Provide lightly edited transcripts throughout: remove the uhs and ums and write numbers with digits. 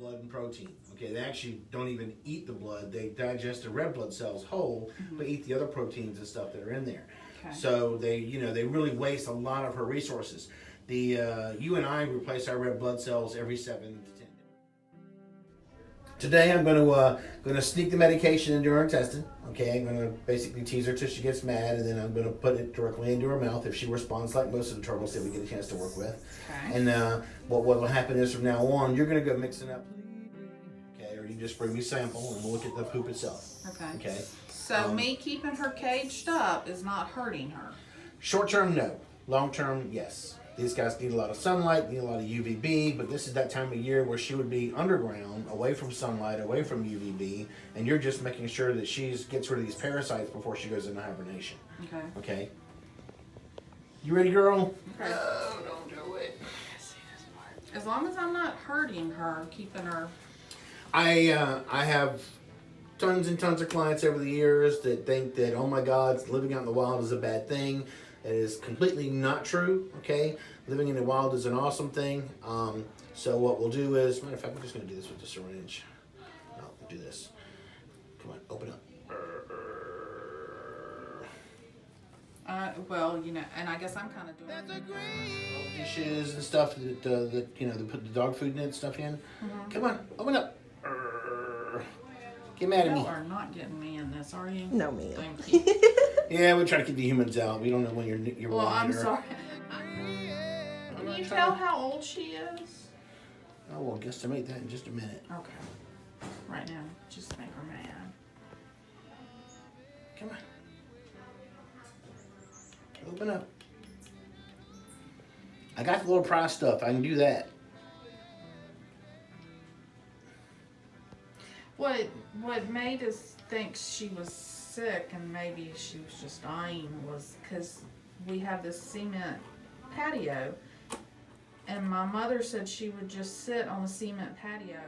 blood and protein. Okay, they actually don't even eat the blood. They digest the red blood cells whole, but eat the other proteins and stuff that are in there. Okay. So they really waste a lot of her resources. You and I replace our red blood cells every 7 to 10 days. Today I'm going to sneak the medication into her intestine. Okay, I'm going to basically tease her till she gets mad, and then I'm going to put it directly into her mouth if she responds like most of the turtles that we get a chance to work with. Okay. And what will happen is from now on, you're going to go mixing up. Okay, or you just bring me a sample and we'll look at the poop itself. Okay. Okay. So me keeping her caged up is not hurting her. Short term, no. Long term, yes. These guys need a lot of sunlight, need a lot of UVB, but this is that time of year where she would be underground, away from sunlight, away from UVB, and you're just making sure that she gets rid of these parasites before she goes into hibernation. Okay. Okay? You ready, girl? Okay. No, don't do it. As long as I'm not hurting her, keeping her. I have tons and tons of clients over the years that think that, oh my God, living out in the wild is a bad thing. It is completely not true, okay? Living in the wild is an awesome thing. So what we'll do is, matter of fact, I'm just going to do this with the syringe. No, we'll do this. Come on, open up. Well, and I guess I'm kind of doing Dishes and stuff that they put the dog food in and stuff in. Come on, open up. Get mad at me. You are not getting me in this, are you? No, ma'am. Thank you. Yeah, we try to keep the humans out. We don't know when you're Well, I'm here. sorry. Can you tell how old she is? Oh, we'll guesstimate that in just a minute. Okay. Right now, just make her mad. Come on. Open up. I got the little prize stuff. I can do that. What made us think she was sick and maybe she was just dying was because we have this cement patio, and my mother said she would just sit on the cement patio.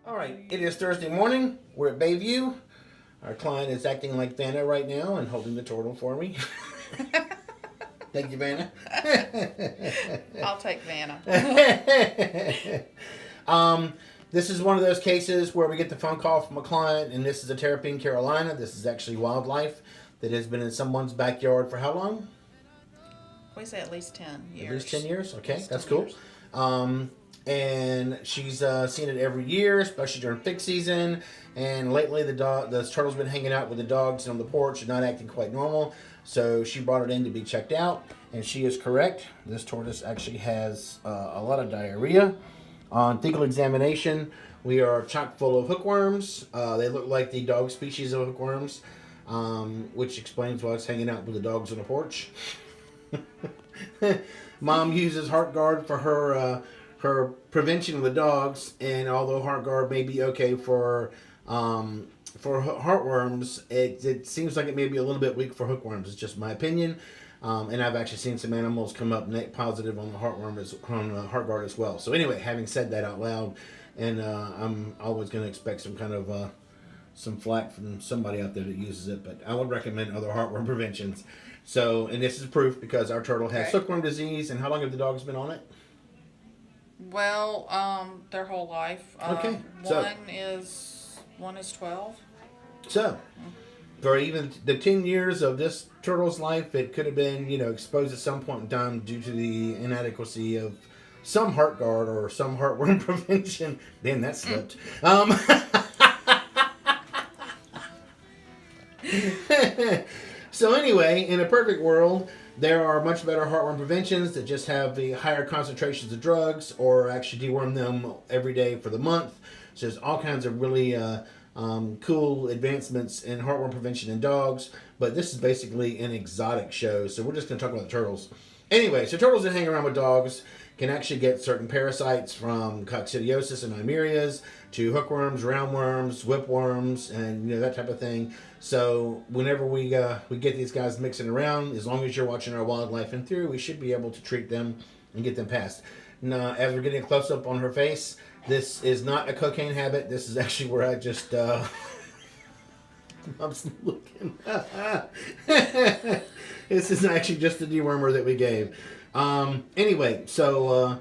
All right, it is Thursday morning. We're at Bayview. Our client is acting like Vanna right now and holding the turtle for me. Thank you, Vanna. I'll take Vanna. This is one of those cases where we get the phone call from a client, and this is a Terrapene, Carolina. This is actually wildlife that has been in someone's backyard for how long? We say at least 10 years. At least 10 years? Okay, Least that's 10 cool. years. And she's seen it every year, especially during fig season. And lately, the turtle's been hanging out with the dogs on the porch and not acting quite normal. So she brought it in to be checked out, and she is correct. This tortoise actually has a lot of diarrhea. On fecal examination, we are chock full of hookworms. They look like the dog species of hookworms, which explains why it's hanging out with the dogs on the porch. Mom uses HeartGuard for her prevention of the dogs, and although HeartGuard may be okay for heartworms, it seems like it may be a little bit weak for hookworms. It's just my opinion. And I've actually seen some animals come up net positive on the HeartGuard as well. So anyway, having said that out loud, and I'm always going to expect some kind of some flack from somebody out there that uses it, but I would recommend other heartworm preventions. So, and this is proof because our turtle has hookworm disease. And how long have the dogs been on it? Well, their whole life. Okay, One is 12. So, for even the 10 years of this turtle's life, it could have been, exposed at some point in time due to the inadequacy of some HeartGuard or some heartworm prevention. Damn, that slipped. So anyway, in a perfect world, there are much better heartworm preventions that just have the higher concentrations of drugs or actually deworm them every day for the month. So there's all kinds of really cool advancements in heartworm prevention in dogs, but this is basically an exotic show, so we're just going to talk about the turtles. Anyway, so turtles that hang around with dogs can actually get certain parasites from coccidiosis and eimerias to hookworms, roundworms, whipworms, and that type of thing. So whenever we get these guys mixing around, as long as you're watching our wildlife in theory, we should be able to treat them and get them passed. Now, as we're getting a close up on her face, this is not a cocaine habit. This is actually where I just Mom's looking. This is actually just the dewormer that we gave. Anyway, so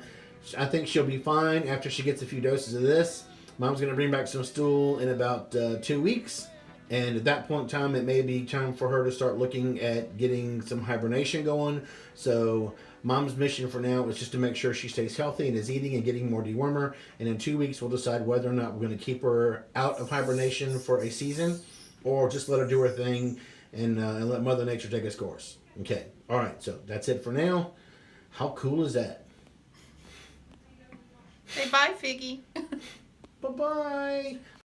I think she'll be fine after she gets a few doses of this. Mom's going to bring back some stool in about 2 weeks. And at that point in time, it may be time for her to start looking at getting some hibernation going. So Mom's mission for now is just to make sure she stays healthy and is eating and getting more dewormer. And in 2 weeks, we'll decide whether or not we're going to keep her out of hibernation for a season or just let her do her thing and let Mother Nature take its course. Okay. All right. So that's it for now. How cool is that? Say bye, Figgy. Bye-bye.